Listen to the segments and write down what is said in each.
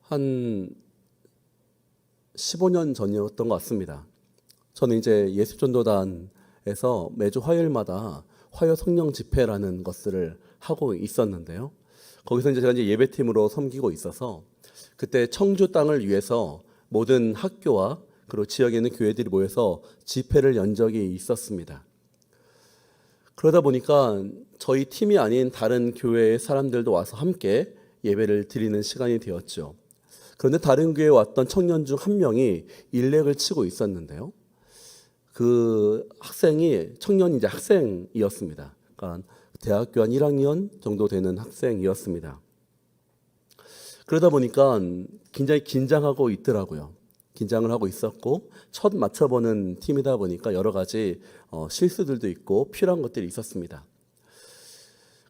한 15년 전이었던 것 같습니다. 저는 이제 예수전도단에서 매주 화요일마다 화요 성령 집회라는 것을 하고 있었는데요. 거기서 제가 예배팀으로 섬기고 있어서 그때 청주 땅을 위해서 모든 학교와 그리고 지역에 있는 교회들이 모여서 집회를 연 적이 있었습니다. 그러다 보니까 저희 팀이 아닌 다른 교회의 사람들도 와서 함께 예배를 드리는 시간이 되었죠. 그런데 다른 교회에 왔던 청년 중 한 명이 일렉을 치고 있었는데요. 그 청년이 이제 학생이었습니다. 그러니까 대학교 한 1학년 정도 되는 학생이었습니다. 그러다 보니까 굉장히 긴장하고 있더라고요. 긴장을 하고 있었고 첫 맞춰보는 팀이다 보니까 여러 가지 실수들도 있고 필요한 것들이 있었습니다.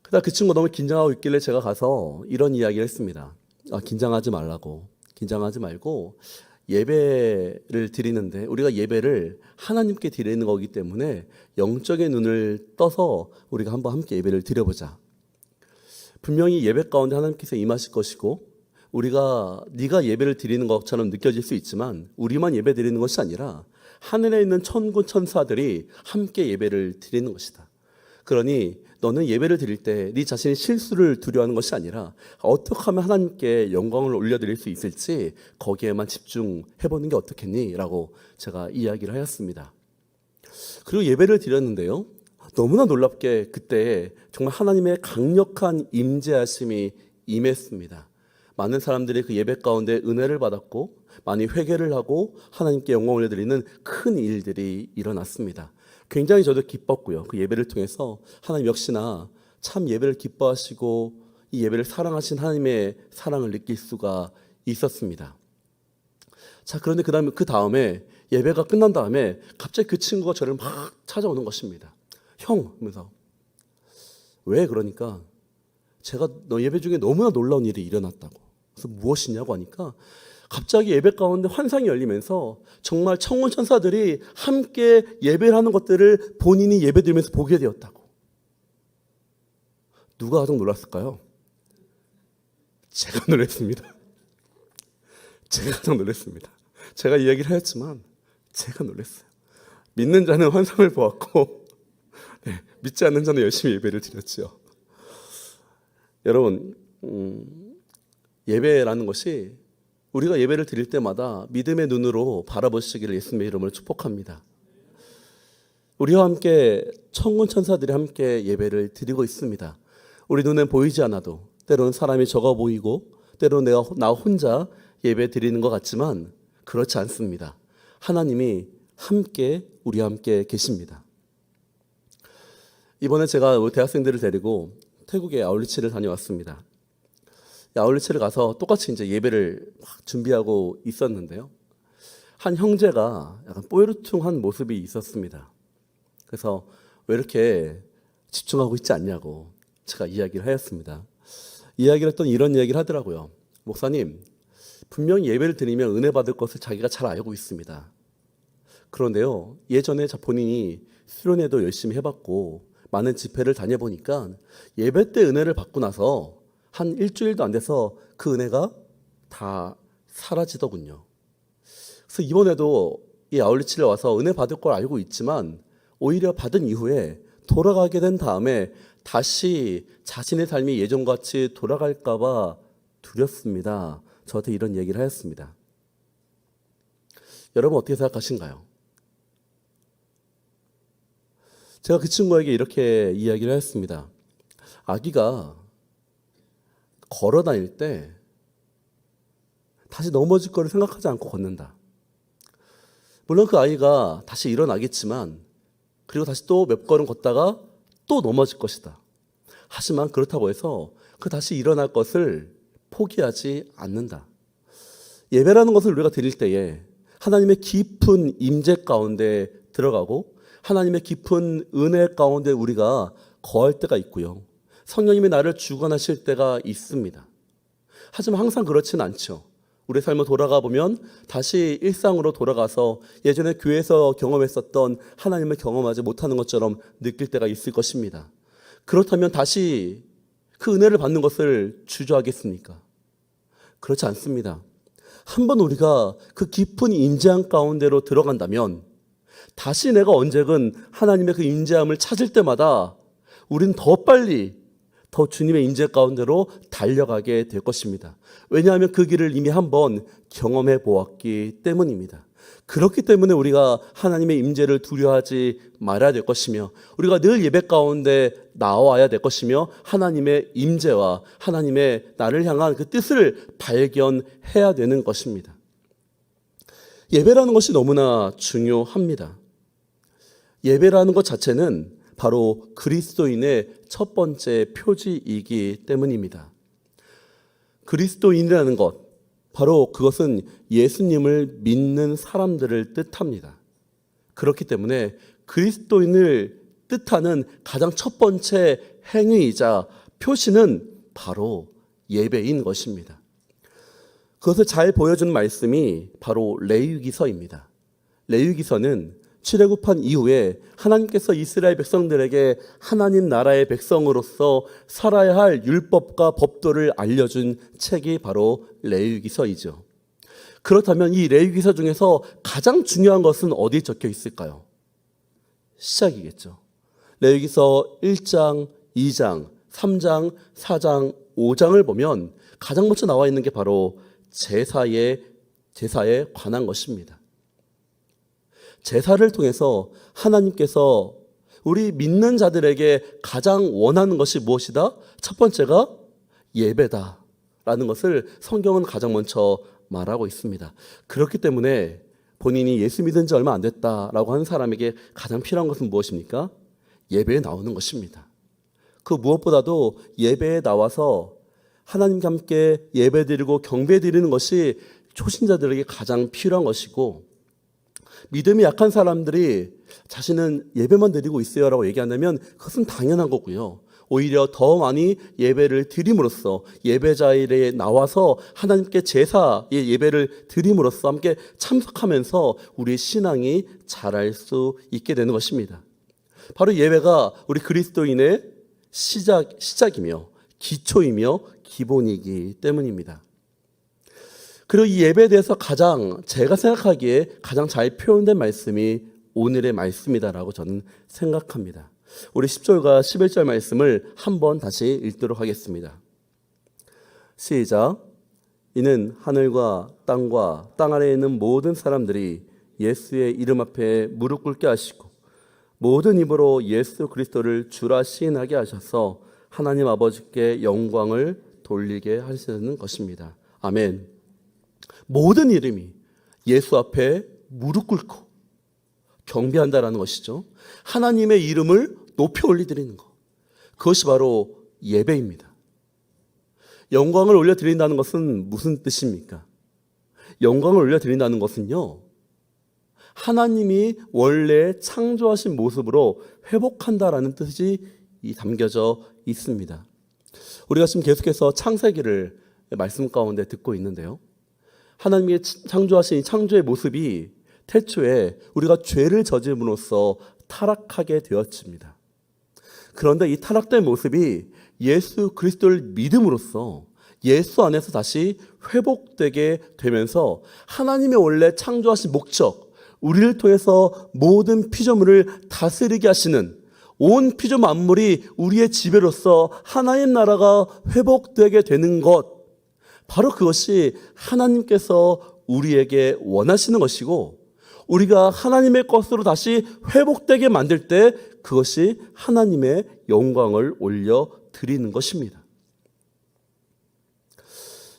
그러다 그 친구가 너무 긴장하고 있길래 제가 가서 이런 이야기를 했습니다. 긴장하지 말라고. 긴장하지 말고 예배를 드리는데 우리가 예배를 하나님께 드리는 거기 때문에 영적인 눈을 떠서 우리가 한번 함께 예배를 드려보자. 분명히 예배 가운데 하나님께서 임하실 것이고 네가 예배를 드리는 것처럼 느껴질 수 있지만 우리만 예배 드리는 것이 아니라 하늘에 있는 천군 천사들이 함께 예배를 드리는 것이다. 그러니 너는 예배를 드릴 때 네 자신이 실수를 두려워하는 것이 아니라 어떻게 하면 하나님께 영광을 올려드릴 수 있을지 거기에만 집중해보는 게 어떻겠니? 라고 제가 이야기를 하였습니다. 그리고 예배를 드렸는데요. 너무나 놀랍게 그때 정말 하나님의 강력한 임재하심이 임했습니다. 많은 사람들이 그 예배 가운데 은혜를 받았고 많이 회개를 하고 하나님께 영광을 올려드리는 큰 일들이 일어났습니다. 굉장히 저도 기뻤고요. 그 예배를 통해서 하나님 역시나 참 예배를 기뻐하시고 이 예배를 사랑하신 하나님의 사랑을 느낄 수가 있었습니다. 자, 그런데 그 다음에 예배가 끝난 다음에 갑자기 그 친구가 저를 막 찾아오는 것입니다. 형 하면서 왜 그러니까 제가 너 예배 중에 너무나 놀라운 일이 일어났다고. 그래서 무엇이냐고 하니까 갑자기 예배 가운데 환상이 열리면서 정말 천군 천사들이 함께 예배를 하는 것들을 본인이 예배 드리면서 보게 되었다고. 누가 가장 놀랐을까요? 제가 놀랐습니다. 제가 가장 놀랐습니다. 제가 이야기를 하였지만 제가 놀랐어요. 믿는 자는 환상을 보았고 믿지 않는 자는 열심히 예배를 드렸죠. 여러분, 예배라는 것이 우리가 예배를 드릴 때마다 믿음의 눈으로 바라보시기를 예수님의 이름으로 축복합니다. 우리와 함께 천군 천사들이 함께 예배를 드리고 있습니다. 우리 눈엔 보이지 않아도 때로는 사람이 적어 보이고 때로는 나 혼자 예배 드리는 것 같지만 그렇지 않습니다. 하나님이 우리와 함께 계십니다. 이번에 제가 대학생들을 데리고 태국에 아울리치를 다녀왔습니다. 아울리치를 가서 똑같이 이제 예배를 막 준비하고 있었는데요. 한 형제가 약간 뽀여루퉁한 모습이 있었습니다. 그래서 왜 이렇게 집중하고 있지 않냐고 제가 이야기를 하였습니다. 이야기를 했더니 이런 이야기를 하더라고요. 목사님, 분명히 예배를 드리면 은혜 받을 것을 자기가 잘 알고 있습니다. 그런데요, 예전에 본인이 수련회도 열심히 해봤고 많은 집회를 다녀보니까 예배 때 은혜를 받고 나서 한 일주일도 안 돼서 그 은혜가 다 사라지더군요. 그래서 이번에도 이 아울리치를 와서 은혜 받을 걸 알고 있지만 오히려 받은 이후에 돌아가게 된 다음에 다시 자신의 삶이 예전같이 돌아갈까 봐 두렵습니다. 저한테 이런 얘기를 하였습니다. 여러분 어떻게 생각하신가요? 제가 그 친구에게 이렇게 이야기를 하였습니다. 아기가 걸어 다닐 때 다시 넘어질 거를 생각하지 않고 걷는다. 물론 그 아이가 다시 일어나겠지만 그리고 다시 또 몇 걸음 걷다가 또 넘어질 것이다. 하지만 그렇다고 해서 다시 일어날 것을 포기하지 않는다. 예배라는 것을 우리가 드릴 때에 하나님의 깊은 임재 가운데 들어가고 하나님의 깊은 은혜 가운데 우리가 거할 때가 있고요. 성령님이 나를 주관하실 때가 있습니다. 하지만 항상 그렇지는 않죠. 우리 삶을 돌아가 보면 다시 일상으로 돌아가서 예전에 교회에서 경험했었던 하나님을 경험하지 못하는 것처럼 느낄 때가 있을 것입니다. 그렇다면 다시 그 은혜를 받는 것을 주저하겠습니까? 그렇지 않습니다. 한번 우리가 그 깊은 인자함 가운데로 들어간다면 다시 내가 언제든 하나님의 그 인자함을 찾을 때마다 우린 더 빨리 더 주님의 인재 가운데로 달려가게 될 것입니다. 왜냐하면 그 길을 이미 한번 경험해 보았기 때문입니다. 그렇기 때문에 우리가 하나님의 임재를 두려워하지 말아야 될 것이며 우리가 늘 예배 가운데 나와야 될 것이며 하나님의 임재와 하나님의 나를 향한 그 뜻을 발견해야 되는 것입니다. 예배라는 것이 너무나 중요합니다. 예배라는 것 자체는 바로 그리스도인의 첫 번째 표지이기 때문입니다. 그리스도인이라는 것, 바로 그것은 예수님을 믿는 사람들을 뜻합니다. 그렇기 때문에 그리스도인을 뜻하는 가장 첫 번째 행위이자 표시는 바로 예배인 것입니다. 그것을 잘 보여주는 말씀이 바로 레위기서입니다. 레위기서는 출애굽한 이후에 하나님께서 이스라엘 백성들에게 하나님 나라의 백성으로서 살아야 할 율법과 법도를 알려준 책이 바로 레위기서이죠. 그렇다면 이 레위기서 중에서 가장 중요한 것은 어디에 적혀 있을까요? 시작이겠죠. 레위기서 1장, 2장, 3장, 4장, 5장을 보면 가장 먼저 나와 있는 게 바로 제사에 관한 것입니다. 제사를 통해서 하나님께서 우리 믿는 자들에게 가장 원하는 것이 무엇이다? 첫 번째가 예배다라는 것을 성경은 가장 먼저 말하고 있습니다. 그렇기 때문에 본인이 예수 믿은 지 얼마 안 됐다라고 하는 사람에게 가장 필요한 것은 무엇입니까? 예배에 나오는 것입니다. 그 무엇보다도 예배에 나와서 하나님과 함께 예배드리고 경배드리는 것이 초신자들에게 가장 필요한 것이고, 믿음이 약한 사람들이 자신은 예배만 드리고 있어요라고 얘기한다면 그것은 당연한 거고요. 오히려 더 많이 예배를 드림으로써 예배자리에 나와서 하나님께 제사의 예배를 드림으로써 함께 참석하면서 우리의 신앙이 자랄 수 있게 되는 것입니다. 바로 예배가 우리 그리스도인의 시작이며 기초이며 기본이기 때문입니다. 그리고 이 예배에 대해서 제가 생각하기에 가장 잘 표현된 말씀이 오늘의 말씀이다라고 저는 생각합니다. 우리 10절과 11절 말씀을 한번 다시 읽도록 하겠습니다. 시작. 이는 하늘과 땅과 땅 아래에 있는 모든 사람들이 예수의 이름 앞에 무릎 꿇게 하시고 모든 입으로 예수 그리스도를 주라 시인하게 하셔서 하나님 아버지께 영광을 돌리게 하시는 것입니다. 아멘. 모든 이름이 예수 앞에 무릎 꿇고 경배한다라는 것이죠. 하나님의 이름을 높이 올려드리는 것. 그것이 바로 예배입니다. 영광을 올려드린다는 것은 무슨 뜻입니까? 영광을 올려드린다는 것은요, 하나님이 원래 창조하신 모습으로 회복한다라는 뜻이 담겨져 있습니다. 우리가 지금 계속해서 창세기를 말씀 가운데 듣고 있는데요, 하나님이 창조하신 창조의 모습이 태초에 우리가 죄를 저짐으로써 타락하게 되었습니다. 그런데 이 타락된 모습이 예수 그리스도를 믿음으로써 예수 안에서 다시 회복되게 되면서 하나님의 원래 창조하신 목적, 우리를 통해서 모든 피조물을 다스리게 하시는 온 피조 만물이 우리의 지배로서 하나님 나라가 회복되게 되는 것, 바로 그것이 하나님께서 우리에게 원하시는 것이고, 우리가 하나님의 것으로 다시 회복되게 만들 때 그것이 하나님의 영광을 올려드리는 것입니다.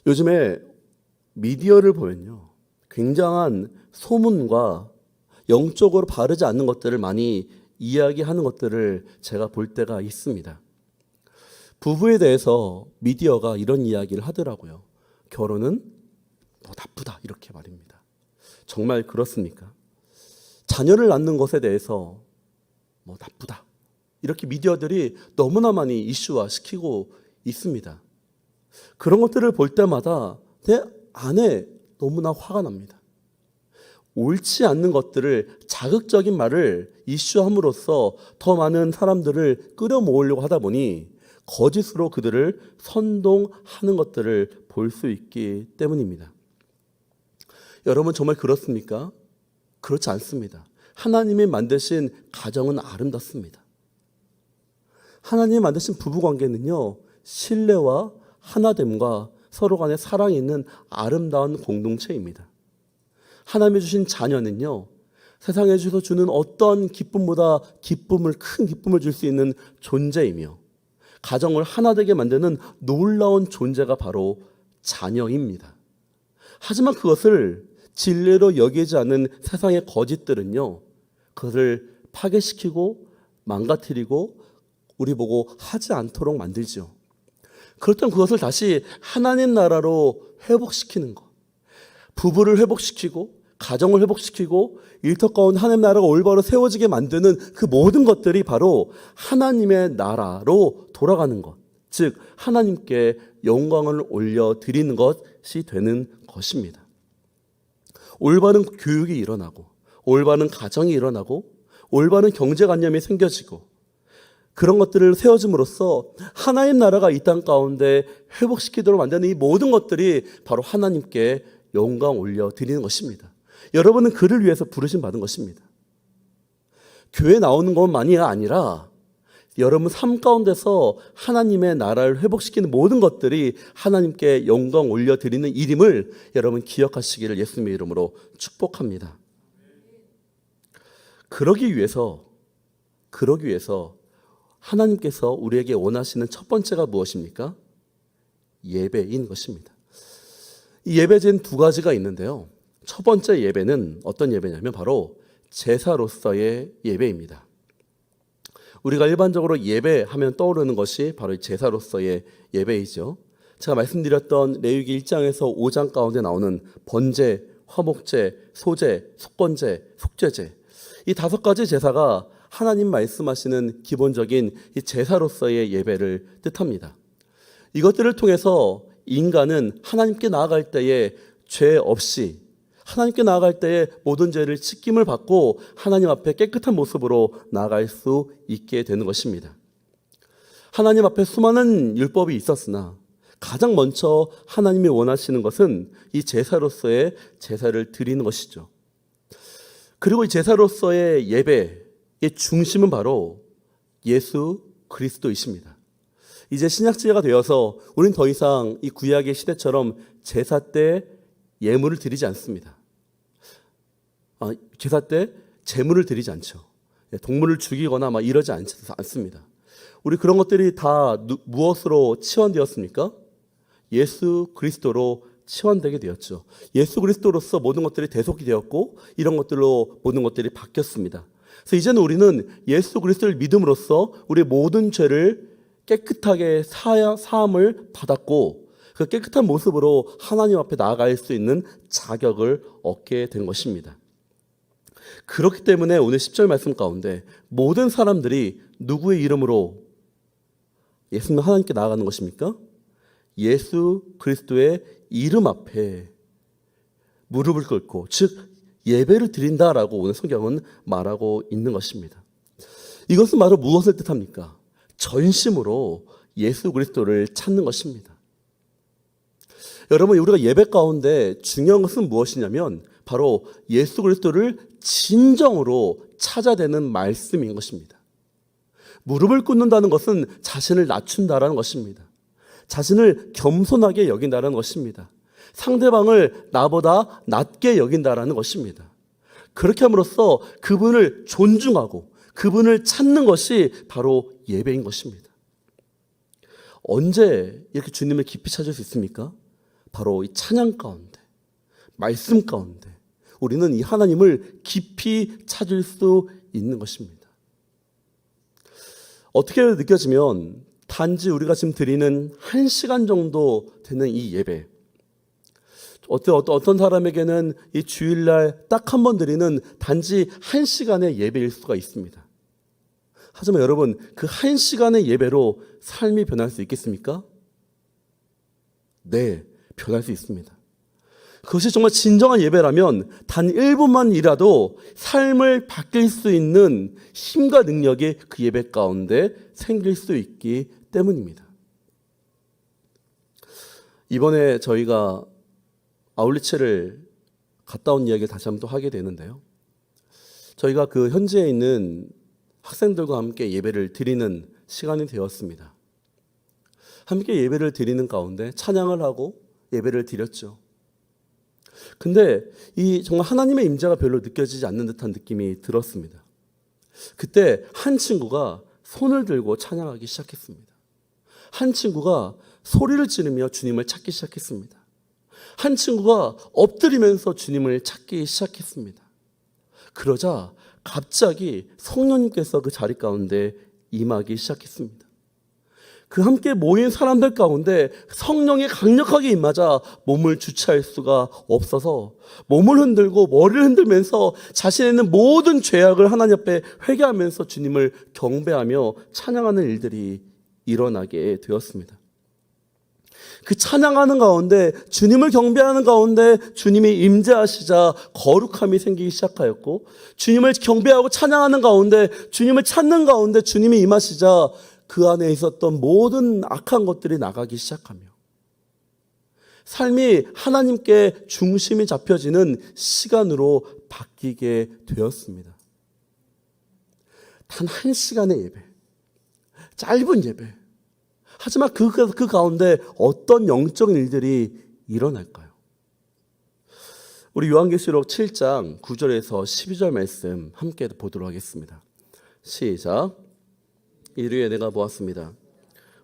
요즘에 미디어를 보면요, 굉장한 소문과 영적으로 바르지 않는 것들을 많이 이야기하는 것들을 제가 볼 때가 있습니다. 부부에 대해서 미디어가 이런 이야기를 하더라고요. 결혼은 나쁘다, 이렇게 말입니다. 정말 그렇습니까? 자녀를 낳는 것에 대해서 나쁘다, 이렇게 미디어들이 너무나 많이 이슈화시키고 있습니다. 그런 것들을 볼 때마다 내 안에 너무나 화가 납니다. 옳지 않는 것들을, 자극적인 말을 이슈함으로써 더 많은 사람들을 끌어모으려고 하다 보니 거짓으로 그들을 선동하는 것들을 볼 수 있기 때문입니다. 여러분 정말 그렇습니까? 그렇지 않습니다. 하나님이 만드신 가정은 아름답습니다. 하나님이 만드신 부부관계는요, 신뢰와 하나됨과 서로 간의 사랑이 있는 아름다운 공동체입니다. 하나님이 주신 자녀는요, 세상에 주셔서 주는 어떤 기쁨보다 큰 기쁨을 줄 수 있는 존재이며 가정을 하나 되게 만드는 놀라운 존재가 바로 자녀입니다. 하지만 그것을 진리로 여기지 않는 세상의 거짓들은요, 그것을 파괴시키고 망가뜨리고 우리 보고 하지 않도록 만들죠. 그렇다면 그것을 다시 하나님 나라로 회복시키는 것, 부부를 회복시키고 가정을 회복시키고 일터 가운데 하나님 나라가 올바로 세워지게 만드는 그 모든 것들이 바로 하나님의 나라로 돌아가는 것, 즉 하나님께 영광을 올려드리는 것이 되는 것입니다. 올바른 교육이 일어나고 올바른 가정이 일어나고 올바른 경제관념이 생겨지고 그런 것들을 세워줌으로써 하나님 나라가 이 땅 가운데 회복시키도록 만드는 이 모든 것들이 바로 하나님께 영광 올려드리는 것입니다. 여러분은 그를 위해서 부르심 받은 것입니다. 교회 나오는 것만이 아니라 여러분 삶 가운데서 하나님의 나라를 회복시키는 모든 것들이 하나님께 영광 올려드리는 일임을 여러분 기억하시기를 예수님의 이름으로 축복합니다. 그러기 위해서 하나님께서 우리에게 원하시는 첫 번째가 무엇입니까? 예배인 것입니다. 이 예배제는 두 가지가 있는데요. 첫 번째 예배는 어떤 예배냐면 바로 제사로서의 예배입니다. 우리가 일반적으로 예배하면 떠오르는 것이 바로 제사로서의 예배이죠. 제가 말씀드렸던 레위기 1장에서 5장 가운데 나오는 번제, 화목제, 소제, 속건제, 속죄제, 이 5가지 제사가 하나님 말씀하시는 기본적인 이 제사로서의 예배를 뜻합니다. 이것들을 통해서 인간은 하나님께 나아갈 때에 죄 없이, 하나님께 나아갈 때에 모든 죄를 씻김을 받고 하나님 앞에 깨끗한 모습으로 나아갈 수 있게 되는 것입니다. 하나님 앞에 수많은 율법이 있었으나 가장 먼저 하나님이 원하시는 것은 이 제사로서의 제사를 드리는 것이죠. 그리고 이 제사로서의 예배의 중심은 바로 예수 그리스도이십니다. 이제 신약시대가 되어서 우리는 더 이상 이 구약의 시대처럼 제사 때 예물을 드리지 않습니다. 제사 때 제물을 드리지 않죠. 동물을 죽이거나 이러지 않습니다. 우리 그런 것들이 다 무엇으로 치환되었습니까? 예수 그리스도로 치환되게 되었죠. 예수 그리스도로서 모든 것들이 대속이 되었고 이런 것들로 모든 것들이 바뀌었습니다. 그래서 이제는 우리는 예수 그리스도를 믿음으로써 우리의 모든 죄를 깨끗하게 사함을 받았고 그 깨끗한 모습으로 하나님 앞에 나아갈 수 있는 자격을 얻게 된 것입니다. 그렇기 때문에 오늘 10절 말씀 가운데 모든 사람들이 누구의 이름으로 예수님 하나님께 나아가는 것입니까? 예수 그리스도의 이름 앞에 무릎을 꿇고 즉 예배를 드린다라고 오늘 성경은 말하고 있는 것입니다. 이것은 바로 무엇을 뜻합니까? 전심으로 예수 그리스도를 찾는 것입니다. 여러분, 우리가 예배 가운데 중요한 것은 무엇이냐면 바로 예수 그리스도를 진정으로 찾아대는 말씀인 것입니다. 무릎을 꿇는다는 것은 자신을 낮춘다라는 것입니다. 자신을 겸손하게 여긴다는 것입니다. 상대방을 나보다 낮게 여긴다라는 것입니다. 그렇게 함으로써 그분을 존중하고 그분을 찾는 것이 바로 예배인 것입니다. 언제 이렇게 주님을 깊이 찾을 수 있습니까? 바로 이 찬양 가운데, 말씀 가운데 우리는 이 하나님을 깊이 찾을 수 있는 것입니다. 어떻게 느껴지면 단지 우리가 지금 드리는 1시간 정도 되는 이 예배, 어떤 사람에게는 이 주일날 딱 한 번 드리는 단지 1시간의 예배일 수가 있습니다. 하지만 여러분, 그 1시간의 예배로 삶이 변할 수 있겠습니까? 네, 변할 수 있습니다. 그것이 정말 진정한 예배라면 단 1분만이라도 삶을 바뀔 수 있는 힘과 능력이 그 예배 가운데 생길 수 있기 때문입니다. 이번에 저희가 아울리체를 갔다 온 이야기를 다시 한번 또 하게 되는데요. 저희가 그 현지에 있는 학생들과 함께 예배를 드리는 시간이 되었습니다. 함께 예배를 드리는 가운데 찬양을 하고 예배를 드렸죠. 근데 이 정말 하나님의 임재가 별로 느껴지지 않는 듯한 느낌이 들었습니다. 그때 한 친구가 손을 들고 찬양하기 시작했습니다. 한 친구가 소리를 지르며 주님을 찾기 시작했습니다. 한 친구가 엎드리면서 주님을 찾기 시작했습니다. 그러자 갑자기 성령님께서 그 자리 가운데 임하기 시작했습니다. 그 함께 모인 사람들 가운데 성령이 강력하게 임하자 몸을 주체할 수가 없어서 몸을 흔들고 머리를 흔들면서 자신의 있는 모든 죄악을 하나님 앞에 회개하면서 주님을 경배하며 찬양하는 일들이 일어나게 되었습니다. 그 찬양하는 가운데, 주님을 경배하는 가운데 주님이 임재하시자 거룩함이 생기기 시작하였고, 주님을 경배하고 찬양하는 가운데, 주님을 찾는 가운데 주님이 임하시자 그 안에 있었던 모든 악한 것들이 나가기 시작하며 삶이 하나님께 중심이 잡혀지는 시간으로 바뀌게 되었습니다. 단 한 시간의 예배, 짧은 예배. 하지만 그 가운데 어떤 영적 일들이 일어날까요? 우리 요한계시록 7장 9절에서 12절 말씀 함께 보도록 하겠습니다. 시작. 이르에 내가 보았습니다.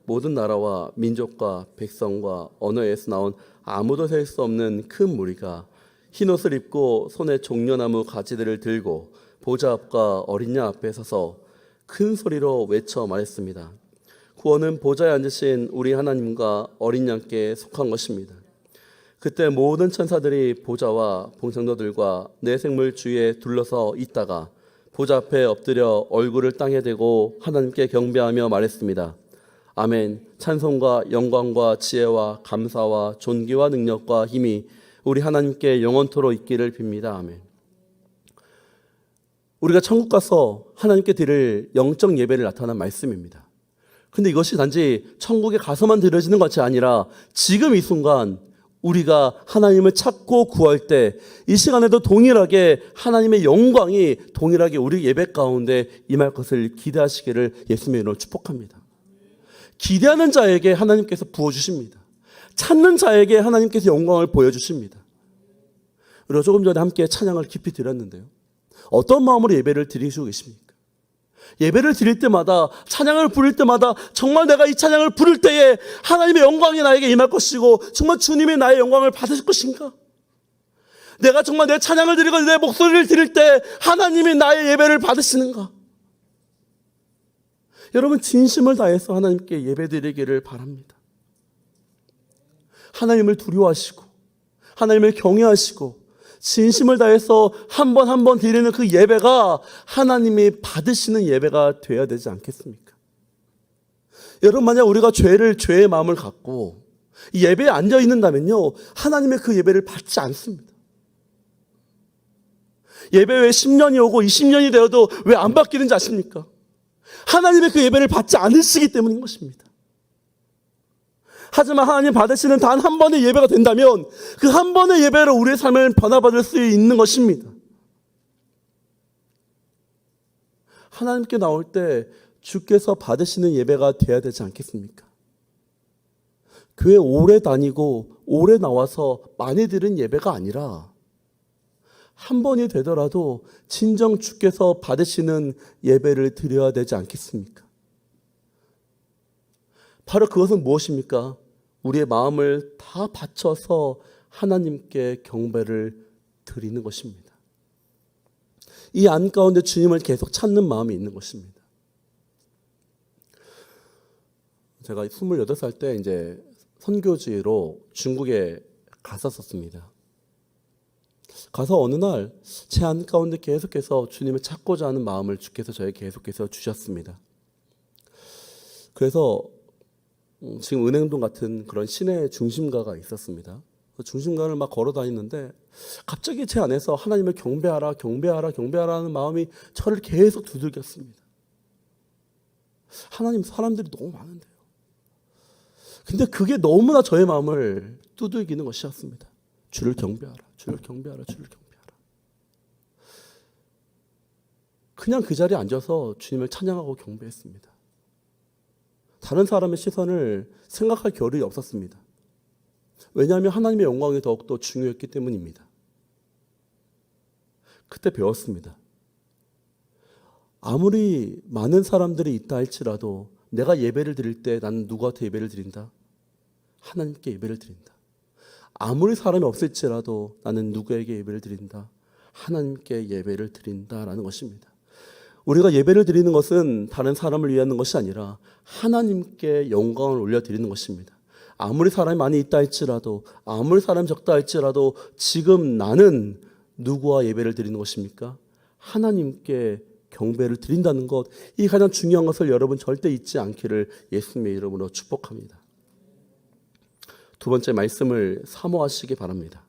모든 나라와 민족과 백성과 언어에서 나온 아무도 셀 수 없는 큰 무리가 흰옷을 입고 손에 종려나무 가지들을 들고 보좌 앞과 어린 양 앞에 서서 큰 소리로 외쳐 말했습니다. 구원은 보좌에 앉으신 우리 하나님과 어린 양께 속한 것입니다. 그때 모든 천사들이 보좌와 봉성도들과 내 생물 주위에 둘러서 있다가 보좌 앞에 엎드려 얼굴을 땅에 대고 하나님께 경배하며 말했습니다. 아멘. 찬송과 영광과 지혜와 감사와 존귀와 능력과 힘이 우리 하나님께 영원토록 있기를 빕니다. 아멘. 우리가 천국 가서 하나님께 드릴 영적 예배를 나타난 말씀입니다. 근데 이것이 단지 천국에 가서만 드려지는 것이 아니라 지금 이 순간 우리가 하나님을 찾고 구할 때 이 시간에도 동일하게 하나님의 영광이 동일하게 우리 예배 가운데 임할 것을 기대하시기를 예수님의 이름으로 축복합니다. 기대하는 자에게 하나님께서 부어주십니다. 찾는 자에게 하나님께서 영광을 보여주십니다. 우리가 조금 전에 함께 찬양을 깊이 드렸는데요. 어떤 마음으로 예배를 드리시고 계십니까? 예배를 드릴 때마다, 찬양을 부를 때마다 정말 내가 이 찬양을 부를 때에 하나님의 영광이 나에게 임할 것이고 정말 주님이 나의 영광을 받으실 것인가? 내가 정말 내 찬양을 드리고 내 목소리를 드릴 때 하나님이 나의 예배를 받으시는가? 여러분, 진심을 다해서 하나님께 예배 드리기를 바랍니다. 하나님을 두려워하시고 하나님을 경외하시고 진심을 다해서 한 번 한 번 드리는 그 예배가 하나님이 받으시는 예배가 되어야 되지 않겠습니까? 여러분, 만약 우리가 죄의 마음을 갖고 이 예배에 앉아 있는다면요, 하나님의 그 예배를 받지 않습니다. 예배 왜 10년이 오고 20년이 되어도 왜 안 바뀌는지 아십니까? 하나님의 그 예배를 받지 않으시기 때문인 것입니다. 하지만 하나님 받으시는 단 한 번의 예배가 된다면 그 한 번의 예배로 우리의 삶을 변화받을 수 있는 것입니다. 하나님께 나올 때 주께서 받으시는 예배가 되어야 되지 않겠습니까? 교회 오래 다니고 오래 나와서 많이 들은 예배가 아니라 한 번이 되더라도 진정 주께서 받으시는 예배를 드려야 되지 않겠습니까? 바로 그것은 무엇입니까? 우리의 마음을 다 바쳐서 하나님께 경배를 드리는 것입니다. 이 안 가운데 주님을 계속 찾는 마음이 있는 것입니다. 제가 28살 때 이제 선교지로 중국에 갔었습니다. 가서 어느 날 제 안 가운데 계속해서 주님을 찾고자 하는 마음을 주께서 저에게 계속해서 주셨습니다. 그래서 지금 은행동 같은 그런 시내 중심가가 있었습니다. 중심가를 막 걸어 다니는데 갑자기 제 안에서 하나님을 경배하라, 경배하라, 경배하라는 마음이 저를 계속 두들겼습니다. 하나님, 사람들이 너무 많은데요. 근데 그게 너무나 저의 마음을 두들기는 것이었습니다. 주를 경배하라, 주를 경배하라, 주를 경배하라. 그냥 그 자리에 앉아서 주님을 찬양하고 경배했습니다. 다른 사람의 시선을 생각할 겨를이 없었습니다. 왜냐하면 하나님의 영광이 더욱더 중요했기 때문입니다. 그때 배웠습니다. 아무리 많은 사람들이 있다 할지라도 내가 예배를 드릴 때 나는 누구한테 예배를 드린다? 하나님께 예배를 드린다. 아무리 사람이 없을지라도 나는 누구에게 예배를 드린다? 하나님께 예배를 드린다라는 것입니다. 우리가 예배를 드리는 것은 다른 사람을 위하는 것이 아니라 하나님께 영광을 올려드리는 것입니다. 아무리 사람이 많이 있다 할지라도, 아무리 사람이 적다 할지라도 지금 나는 누구와 예배를 드리는 것입니까? 하나님께 경배를 드린다는 것, 이 가장 중요한 것을 여러분 절대 잊지 않기를 예수님의 이름으로 축복합니다. 두 번째 말씀을 사모하시기 바랍니다.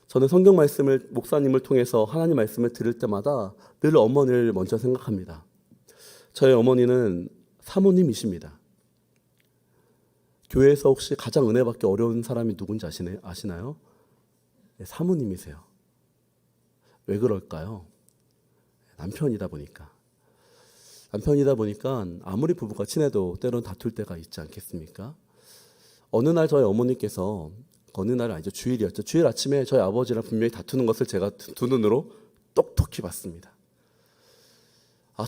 저는 성경 말씀을 목사님을 통해서 하나님 말씀을 들을 때마다 늘 어머니를 먼저 생각합니다. 저희 어머니는 사모님이십니다. 교회에서 혹시 가장 은혜 받기 어려운 사람이 누군지 아시나요? 네, 사모님이세요. 왜 그럴까요? 남편이다 보니까 아무리 부부가 친해도 때로는 다툴 때가 있지 않겠습니까? 어느 날 저희 어머니께서, 어느 날은 아니죠, 주일이었죠. 주일 아침에 저희 아버지랑 분명히 다투는 것을 제가 두 눈으로 똑똑히 봤습니다.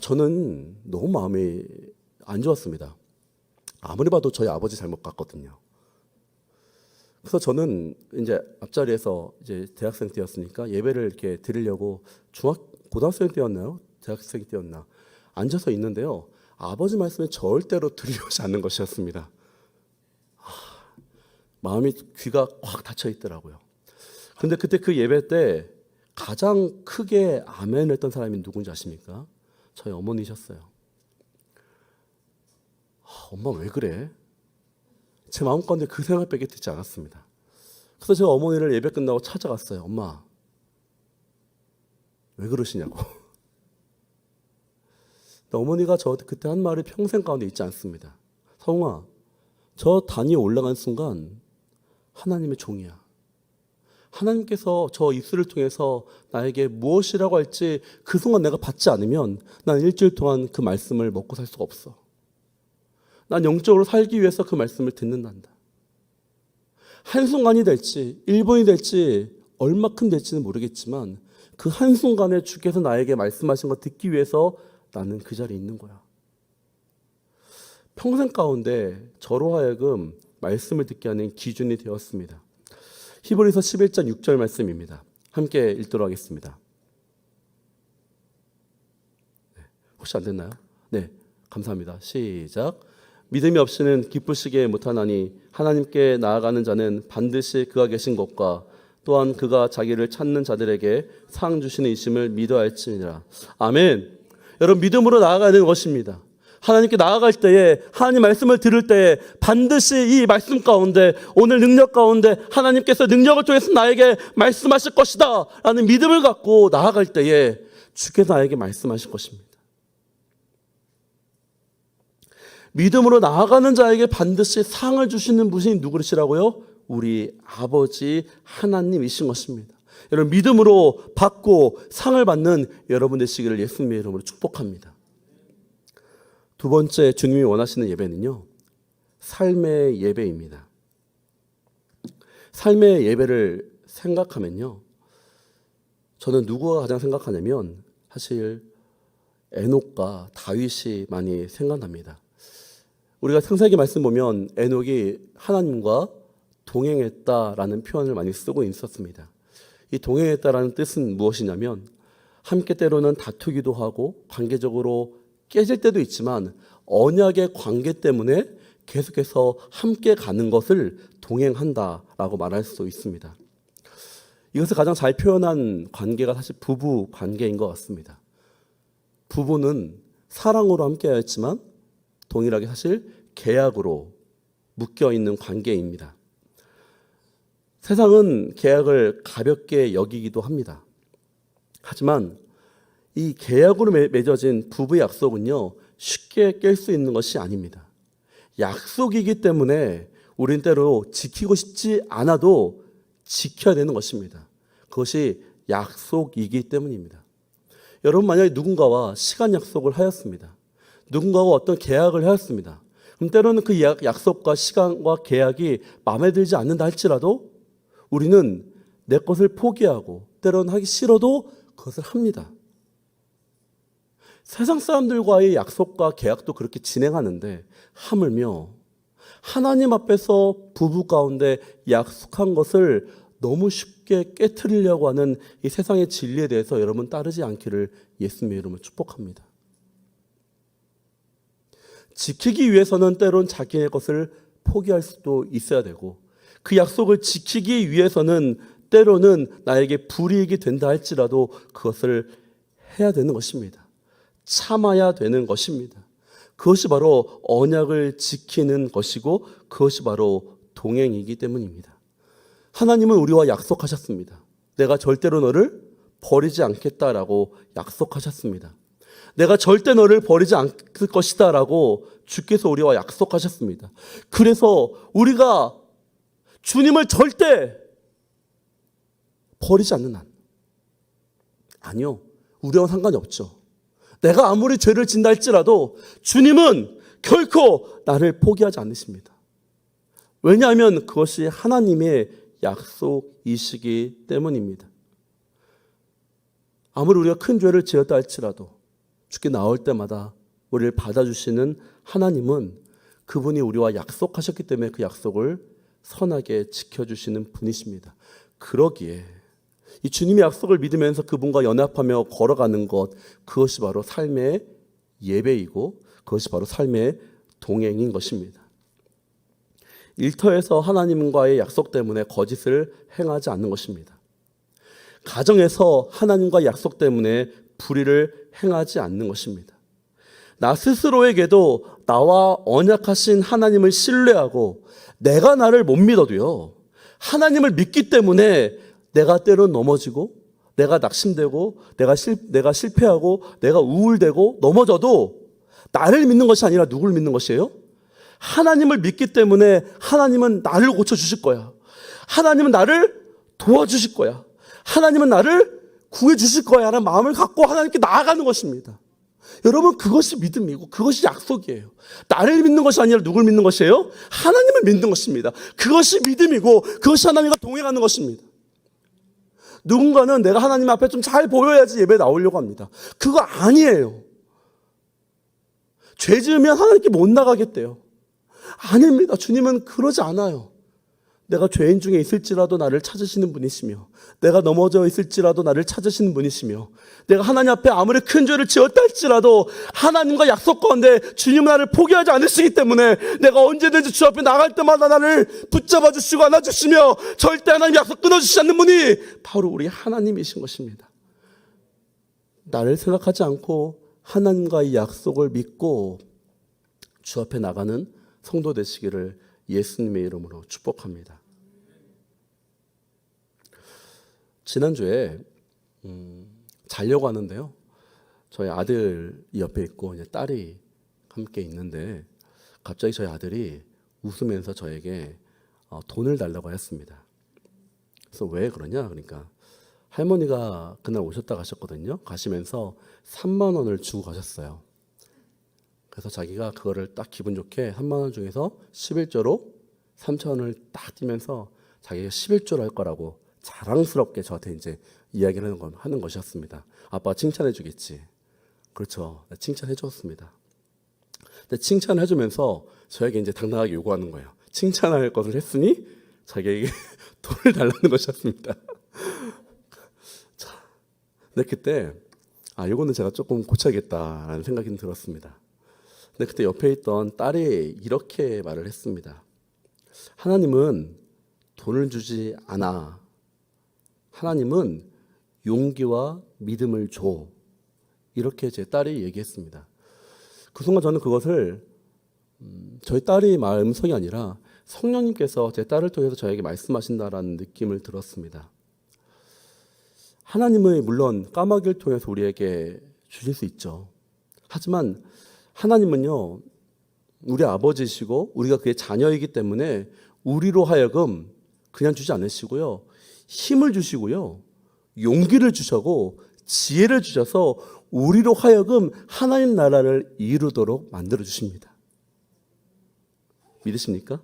저는 너무 마음이 안 좋았습니다. 아무리 봐도 저희 아버지 잘못 같거든요. 그래서 저는 이제 앞자리에서 이제 대학생 때였으니까 예배를 이렇게 드리려고 고등학생 때였나요? 대학생 때였나? 앉아서 있는데요. 아버지 말씀에 절대로 들으려지 않는 것이었습니다. 마음이, 귀가 꽉 닫혀 있더라고요. 근데 그때 그 예배 때 가장 크게 아멘 했던 사람이 누군지 아십니까? 저희 어머니셨어요. 엄마 왜 그래? 제 마음 가운데 그 생각밖에 듣지 않았습니다. 그래서 제가 어머니를 예배 끝나고 찾아갔어요. 엄마, 왜 그러시냐고. 어머니가 저 그때 한 말이 평생 가운데 있지 않습니다. 성우아, 저 단위에 올라간 순간 하나님의 종이야. 하나님께서 저 입술을 통해서 나에게 무엇이라고 할지 그 순간 내가 받지 않으면 난 일주일 동안 그 말씀을 먹고 살 수가 없어. 난 영적으로 살기 위해서 그 말씀을 듣는단다. 한순간이 될지 1분이 될지 얼마큼 될지는 모르겠지만 그 한순간에 주께서 나에게 말씀하신 거 듣기 위해서 나는 그 자리에 있는 거야. 평생 가운데 저로 하여금 말씀을 듣게 하는 기준이 되었습니다. 히브리서 11장 6절 말씀입니다. 함께 읽도록 하겠습니다. 혹시 안 됐나요? 네, 감사합니다. 시작. 믿음이 없이는 기쁘시게 못하나니 하나님께 나아가는 자는 반드시 그가 계신 것과 또한 그가 자기를 찾는 자들에게 상 주시는 이심을 믿어야 할지니라. 아멘. 여러분, 믿음으로 나아가야 되는 것입니다. 하나님께 나아갈 때에, 하나님 말씀을 들을 때에 반드시 이 말씀 가운데, 오늘 능력 가운데 하나님께서 능력을 통해서 나에게 말씀하실 것이다 라는 믿음을 갖고 나아갈 때에 주께서 나에게 말씀하실 것입니다. 믿음으로 나아가는 자에게 반드시 상을 주시는 분이 누구시라고요? 우리 아버지 하나님이신 것입니다. 여러분, 믿음으로 받고 상을 받는 여러분 되시기를 예수님의 이름으로 축복합니다. 두 번째 주님이 원하시는 예배는요, 삶의 예배입니다. 삶의 예배를 생각하면요, 저는 누구가 가장 생각하냐면 사실 에녹과 다윗이 많이 생각납니다. 우리가 창세기 말씀 보면 에녹이 하나님과 동행했다라는 표현을 많이 쓰고 있었습니다. 이 동행했다라는 뜻은 무엇이냐면 함께 때로는 다투기도 하고 관계적으로 깨질 때도 있지만 언약의 관계 때문에 계속해서 함께 가는 것을 동행한다라고 말할 수 있습니다. 이것을 가장 잘 표현한 관계가 사실 부부 관계인 것 같습니다. 부부는 사랑으로 함께하였지만 동일하게 사실 계약으로 묶여있는 관계입니다. 세상은 계약을 가볍게 여기기도 합니다. 하지만 이 계약으로 맺어진 부부의 약속은요, 쉽게 깰 수 있는 것이 아닙니다. 약속이기 때문에 우린 때로 지키고 싶지 않아도 지켜야 되는 것입니다. 그것이 약속이기 때문입니다. 여러분, 만약에 누군가와 시간 약속을 하였습니다. 누군가와 어떤 계약을 하였습니다. 그럼 때로는 그 약속과 시간과 계약이 마음에 들지 않는다 할지라도 우리는 내 것을 포기하고 때로는 하기 싫어도 그것을 합니다. 세상 사람들과의 약속과 계약도 그렇게 진행하는데 하물며 하나님 앞에서 부부 가운데 약속한 것을 너무 쉽게 깨트리려고 하는 이 세상의 진리에 대해서 여러분 따르지 않기를 예수님의 이름으로 축복합니다. 지키기 위해서는 때론 자기의 것을 포기할 수도 있어야 되고 그 약속을 지키기 위해서는 때로는 나에게 불이익이 된다 할지라도 그것을 해야 되는 것입니다. 참아야 되는 것입니다. 그것이 바로 언약을 지키는 것이고 그것이 바로 동행이기 때문입니다. 하나님은 우리와 약속하셨습니다. 내가 절대로 너를 버리지 않겠다라고 약속하셨습니다. 내가 절대 너를 버리지 않을 것이다 라고 주께서 우리와 약속하셨습니다. 그래서 우리가 주님을 절대 버리지 않는 한, 아니요, 우리와 상관이 없죠. 내가 아무리 죄를 진다 할지라도 주님은 결코 나를 포기하지 않으십니다. 왜냐하면 그것이 하나님의 약속이시기 때문입니다. 아무리 우리가 큰 죄를 지었다 할지라도 주께 나올 때마다 우리를 받아주시는 하나님은 그분이 우리와 약속하셨기 때문에 그 약속을 선하게 지켜주시는 분이십니다. 그러기에 이 주님의 약속을 믿으면서 그분과 연합하며 걸어가는 것, 그것이 바로 삶의 예배이고 그것이 바로 삶의 동행인 것입니다. 일터에서 하나님과의 약속 때문에 거짓을 행하지 않는 것입니다. 가정에서 하나님과 약속 때문에 불의를 행하지 않는 것입니다. 나 스스로에게도 나와 언약하신 하나님을 신뢰하고 내가 나를 못 믿어도요, 하나님을 믿기 때문에 내가 때론 넘어지고 내가 낙심되고 내가 실패하고 내가 우울되고 넘어져도 나를 믿는 것이 아니라 누구를 믿는 것이에요? 하나님을 믿기 때문에 하나님은 나를 고쳐주실 거야. 하나님은 나를 도와주실 거야. 하나님은 나를 구해주실 거야 라는 마음을 갖고 하나님께 나아가는 것입니다. 여러분, 그것이 믿음이고 그것이 약속이에요. 나를 믿는 것이 아니라 누굴 믿는 것이에요? 하나님을 믿는 것입니다. 그것이 믿음이고 그것이 하나님과 동행하는 것입니다. 누군가는 내가 하나님 앞에 좀 잘 보여야지 예배에 나오려고 합니다. 그거 아니에요. 죄 지으면 하나님께 못 나가겠대요. 아닙니다. 주님은 그러지 않아요. 내가 죄인 중에 있을지라도 나를 찾으시는 분이시며 내가 넘어져 있을지라도 나를 찾으시는 분이시며 내가 하나님 앞에 아무리 큰 죄를 지었다 할지라도 하나님과 약속 가운데 주님은 나를 포기하지 않으시기 때문에 내가 언제든지 주 앞에 나갈 때마다 나를 붙잡아 주시고 안아주시며 절대 하나님 약속 끊어주시지 않는 분이 바로 우리 하나님이신 것입니다. 나를 생각하지 않고 하나님과의 약속을 믿고 주 앞에 나가는 성도 되시기를 예수님의 이름으로 축복합니다. 지난주에 자려고 하는데요, 저희 아들이 옆에 있고 이제 딸이 함께 있는데 갑자기 저희 아들이 웃으면서 저에게 돈을 달라고 했습니다. 그래서 왜 그러냐, 그러니까 할머니가 그날 오셨다 가셨거든요. 가시면서 3만 원을 주고 가셨어요. 그래서 자기가 그거를 딱 기분 좋게 3만 원 중에서 11조로 3천 원을 딱 띄면서 자기가 11조로 할 거라고 자랑스럽게 저한테 이제 이야기를 하는 것이었습니다. 아빠가 칭찬해 주겠지. 그렇죠. 칭찬해 줬습니다. 근데 칭찬을 해주면서 저에게 이제 당당하게 요구하는 거예요. 칭찬할 것을 했으니 자기에게 돈을 달라는 것이었습니다. 자, 근데 그때 이거는 제가 조금 고쳐야겠다라는 생각이 들었습니다. 근데 그때 옆에 있던 딸이 이렇게 말을 했습니다. 하나님은 돈을 주지 않아. 하나님은 용기와 믿음을 줘. 이렇게 제 딸이 얘기했습니다. 그 순간 저는 그것을 저희 딸의 음성이 아니라 성령님께서 제 딸을 통해서 저에게 말씀하신다라는 느낌을 들었습니다. 하나님은 물론 까마귀를 통해서 우리에게 주실 수 있죠. 하지만 하나님은요, 우리 아버지시고 우리가 그의 자녀이기 때문에 우리로 하여금 그냥 주지 않으시고요. 힘을 주시고요. 용기를 주시고 지혜를 주셔서 우리로 하여금 하나님 나라를 이루도록 만들어 주십니다. 믿으십니까?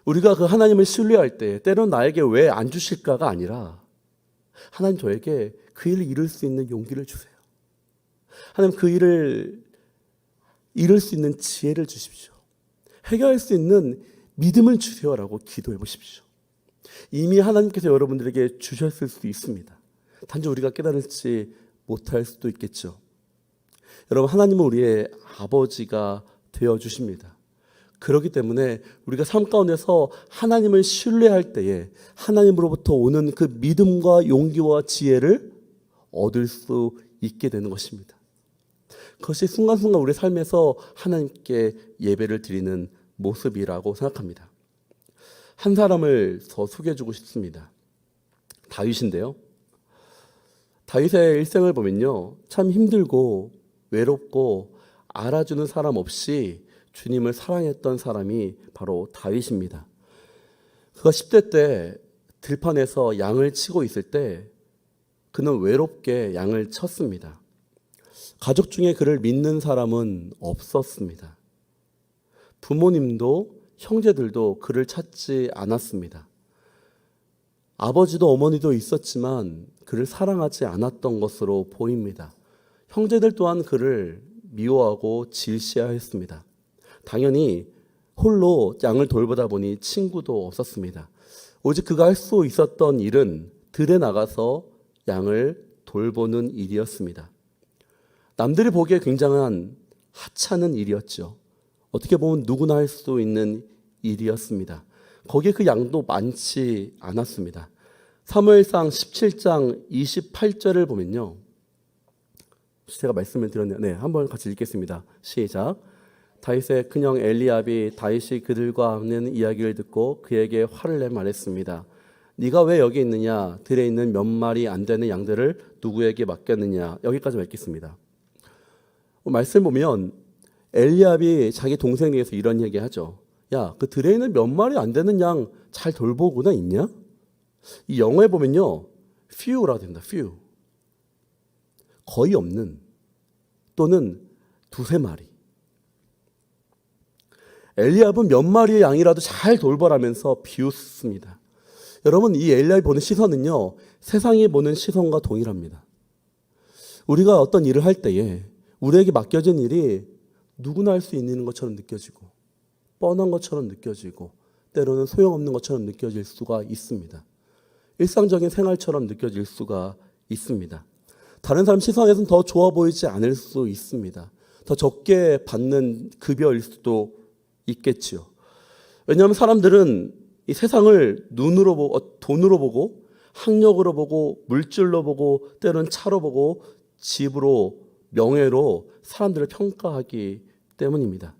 우리가 그 하나님을 신뢰할 때 때로는 나에게 왜 안 주실까가 아니라 하나님 저에게 그 일을 이룰 수 있는 용기를 주세요. 하나님 그 일을 이룰 수 있는 지혜를 주십시오. 해결할 수 있는 믿음을 주세요라고 기도해 보십시오. 이미 하나님께서 여러분들에게 주셨을 수 있습니다. 단지 우리가 깨달을지 못할 수도 있겠죠. 여러분, 하나님은 우리의 아버지가 되어주십니다. 그렇기 때문에 우리가 삶 가운데서 하나님을 신뢰할 때에 하나님으로부터 오는 그 믿음과 용기와 지혜를 얻을 수 있게 되는 것입니다. 그것이 순간순간 우리 삶에서 하나님께 예배를 드리는 모습이라고 생각합니다. 한 사람을 더 소개해주고 싶습니다. 다윗인데요. 다윗의 일생을 보면요, 참 힘들고 외롭고 알아주는 사람 없이 주님을 사랑했던 사람이 바로 다윗입니다. 그가 10대 때 들판에서 양을 치고 있을 때 그는 외롭게 양을 쳤습니다. 가족 중에 그를 믿는 사람은 없었습니다. 부모님도 형제들도 그를 찾지 않았습니다. 아버지도 어머니도 있었지만 그를 사랑하지 않았던 것으로 보입니다. 형제들 또한 그를 미워하고 질시하였습니다. 당연히 홀로 양을 돌보다 보니 친구도 없었습니다. 오직 그가 할 수 있었던 일은 들에 나가서 양을 돌보는 일이었습니다. 남들이 보기에 굉장한 하찮은 일이었죠. 어떻게 보면 누구나 할 수 있는 일이었습니다. 거기에 그 양도 많지 않았습니다. 사무엘상 17장 28절을 보면요, 제가 말씀을 드렸네요. 네, 한번 같이 읽겠습니다. 시작. 다윗의 큰형 엘리압이 다윗이 그들과 하는 이야기를 듣고 그에게 화를 내 말했습니다. 네가 왜 여기 있느냐? 들에 있는 몇 마리 안 되는 양들을 누구에게 맡겼느냐? 여기까지 읽겠습니다. 말씀 보면 엘리압이 자기 동생에게서 이런 얘기하죠. 야, 그 들에 있는 몇 마리 안 되는 양 잘 돌보고나 있냐? 이 영어에 보면요, few라고 됩니다. few. 거의 없는, 또는 두세 마리. 엘리압은 몇 마리의 양이라도 잘 돌보라면서 비웃습니다. 여러분, 이 엘리압이 보는 시선은요, 세상이 보는 시선과 동일합니다. 우리가 어떤 일을 할 때에 우리에게 맡겨진 일이 누구나 할 수 있는 것처럼 느껴지고 뻔한 것처럼 느껴지고 때로는 소용없는 것처럼 느껴질 수가 있습니다. 일상적인 생활처럼 느껴질 수가 있습니다. 다른 사람 시선에서는 더 좋아 보이지 않을 수 있습니다. 더 적게 받는 급여일 수도 있겠지요. 왜냐하면 사람들은 이 세상을 눈으로 보고, 돈으로 보고, 학력으로 보고, 물질로 보고, 때로는 차로 보고, 집으로, 명예로 사람들을 평가하기 때문입니다.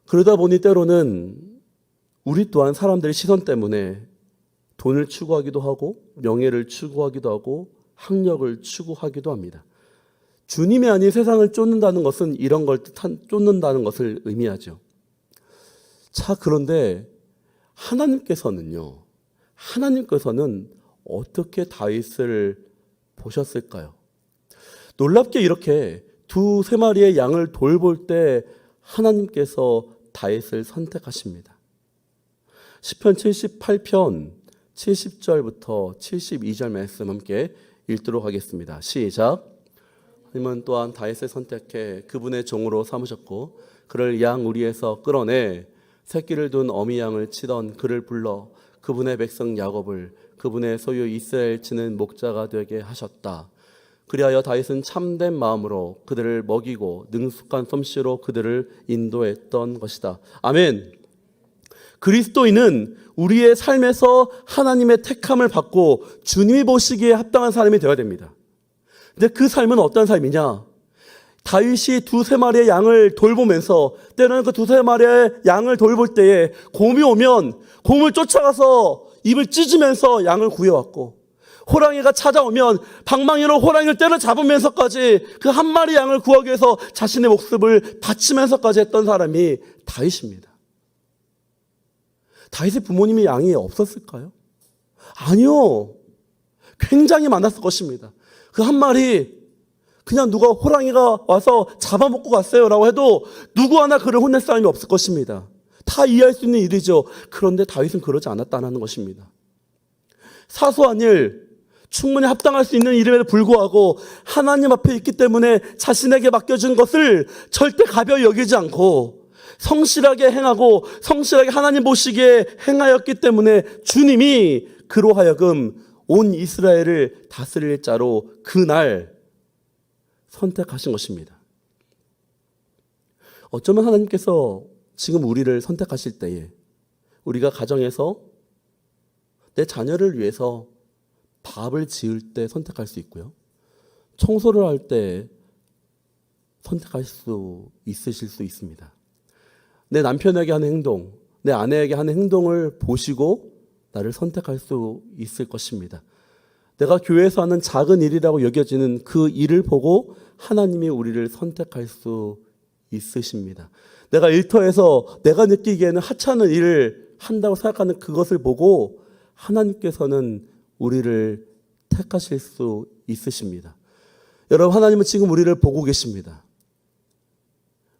그러다 보니 때로는 우리 또한 사람들의 시선 때문에 돈을 추구하기도 하고, 명예를 추구하기도 하고, 학력을 추구하기도 합니다. 주님이 아닌 세상을 쫓는다는 것은 이런 걸 쫓는다는 것을 의미하죠. 자, 그런데 하나님께서는 어떻게 다윗을 보셨을까요? 놀랍게 이렇게 두세 마리의 양을 돌볼 때 하나님께서 다윗을 선택하십니다. 시편 78편 70절부터 72절 말씀 함께 읽도록 하겠습니다. 시작. 하나님은 또한 다윗을 선택해 그분의 종으로 삼으셨고 그를 양 우리에서 끌어내 새끼를 둔 어미 양을 치던 그를 불러 그분의 백성 야곱을 그분의 소유 이스라엘 치는 목자가 되게 하셨다. 그리하여 다윗은 참된 마음으로 그들을 먹이고 능숙한 솜씨로 그들을 인도했던 것이다. 아멘. 그리스도인은 우리의 삶에서 하나님의 택함을 받고 주님이 보시기에 합당한 사람이 되어야 됩니다. 근데 그 삶은 어떤 삶이냐? 다윗이 두세 마리의 양을 돌보면서 때로는 그 두세 마리의 양을 돌볼 때에 곰이 오면 곰을 쫓아가서 입을 찢으면서 양을 구해왔고, 호랑이가 찾아오면 방망이로 호랑이를 때려잡으면서까지 그 한 마리 양을 구하기 위해서 자신의 목숨을 바치면서까지 했던 사람이 다윗입니다. 다윗의 부모님이 양이 없었을까요? 아니요. 굉장히 많았을 것입니다. 그 한 마리 그냥 누가 호랑이가 와서 잡아먹고 갔어요 라고 해도 누구 하나 그를 혼낼 사람이 없을 것입니다. 다 이해할 수 있는 일이죠. 그런데 다윗은 그러지 않았다는 것입니다. 사소한 일, 충분히 합당할 수 있는 일임에도 불구하고 하나님 앞에 있기 때문에 자신에게 맡겨준 것을 절대 가벼이 여기지 않고 성실하게 행하고 성실하게 하나님 보시기에 행하였기 때문에 주님이 그로 하여금 온 이스라엘을 다스릴 자로 그날 선택하신 것입니다. 어쩌면 하나님께서 지금 우리를 선택하실 때에 우리가 가정에서 내 자녀를 위해서 밥을 지을 때 선택할 수 있고요. 청소를 할 때 선택할 수 있으실 수 있습니다. 내 남편에게 하는 행동, 내 아내에게 하는 행동을 보시고 나를 선택할 수 있을 것입니다. 내가 교회에서 하는 작은 일이라고 여겨지는 그 일을 보고 하나님이 우리를 선택할 수 있으십니다. 내가 일터에서 내가 느끼기에는 하찮은 일을 한다고 생각하는 그것을 보고 하나님께서는 우리를 택하실 수 있으십니다. 여러분, 하나님은 지금 우리를 보고 계십니다.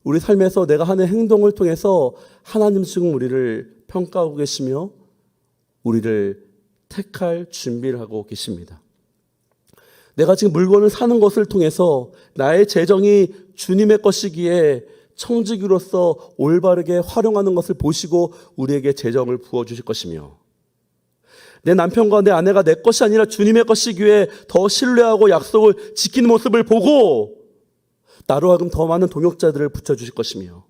우리 삶에서 내가 하는 행동을 통해서 하나님 지금 우리를 평가하고 계시며 우리를 택할 준비를 하고 계십니다. 내가 지금 물건을 사는 것을 통해서 나의 재정이 주님의 것이기에 청지기로서 올바르게 활용하는 것을 보시고 우리에게 재정을 부어주실 것이며 내 남편과 내 아내가 내 것이 아니라 주님의 것이기에 더 신뢰하고 약속을 지키는 모습을 보고 나로 하여금 더 많은 동역자들을 붙여주실 것이며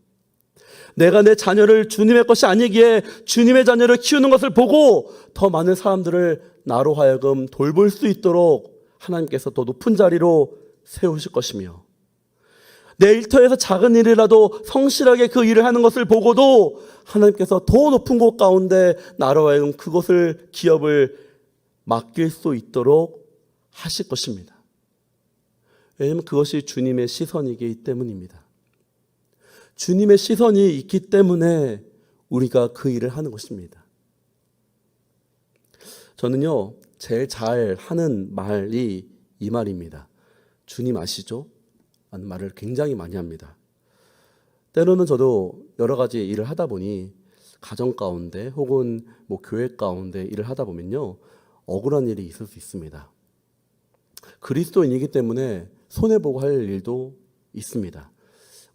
내가 내 자녀를 주님의 것이 아니기에 주님의 자녀를 키우는 것을 보고 더 많은 사람들을 나로 하여금 돌볼 수 있도록 하나님께서 더 높은 자리로 세우실 것이며 내 일터에서 작은 일이라도 성실하게 그 일을 하는 것을 보고도 하나님께서 더 높은 곳 가운데 나로 하여금 그것을 기업을 맡길 수 있도록 하실 것입니다. 왜냐하면 그것이 주님의 시선이기 때문입니다. 주님의 시선이 있기 때문에 우리가 그 일을 하는 것입니다. 저는요, 제일 잘 하는 말이 이 말입니다. 주님 아시죠? 라는 말을 굉장히 많이 합니다. 때로는 저도 여러 가지 일을 하다 보니 가정 가운데 혹은 교회 가운데 일을 하다 보면요, 억울한 일이 있을 수 있습니다. 그리스도인이기 때문에 손해보고 할 일도 있습니다.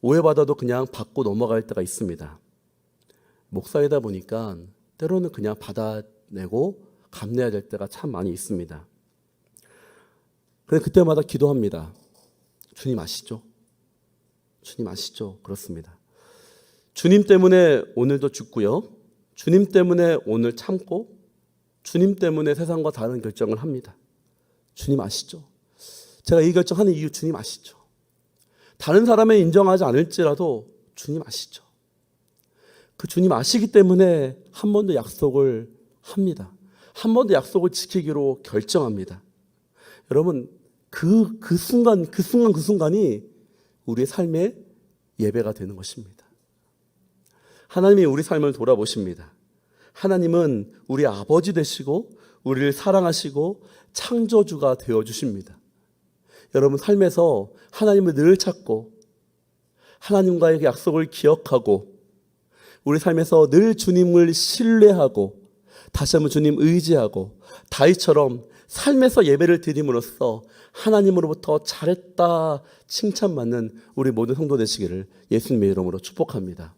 오해받아도 그냥 받고 넘어갈 때가 있습니다. 목사이다 보니까 때로는 그냥 받아내고 감내해야 될 때가 참 많이 있습니다. 그런데 그때마다 기도합니다. 주님 아시죠? 주님 아시죠? 그렇습니다. 주님 때문에 오늘도 죽고요. 주님 때문에 오늘 참고 주님 때문에 세상과 다른 결정을 합니다. 주님 아시죠? 제가 이 결정하는 이유 주님 아시죠? 다른 사람이 인정하지 않을지라도 주님 아시죠? 그 주님 아시기 때문에 한 번 더 약속을 합니다. 한 번 더 약속을 지키기로 결정합니다. 여러분, 그 순간이 우리의 삶의 예배가 되는 것입니다. 하나님이 우리 삶을 돌아보십니다. 하나님은 우리 아버지 되시고 우리를 사랑하시고 창조주가 되어주십니다. 여러분, 삶에서 하나님을 늘 찾고 하나님과의 약속을 기억하고 우리 삶에서 늘 주님을 신뢰하고 다시 한번 주님 의지하고 다윗처럼 삶에서 예배를 드림으로써 하나님으로부터 잘했다 칭찬받는 우리 모든 성도 되시기를 예수님의 이름으로 축복합니다.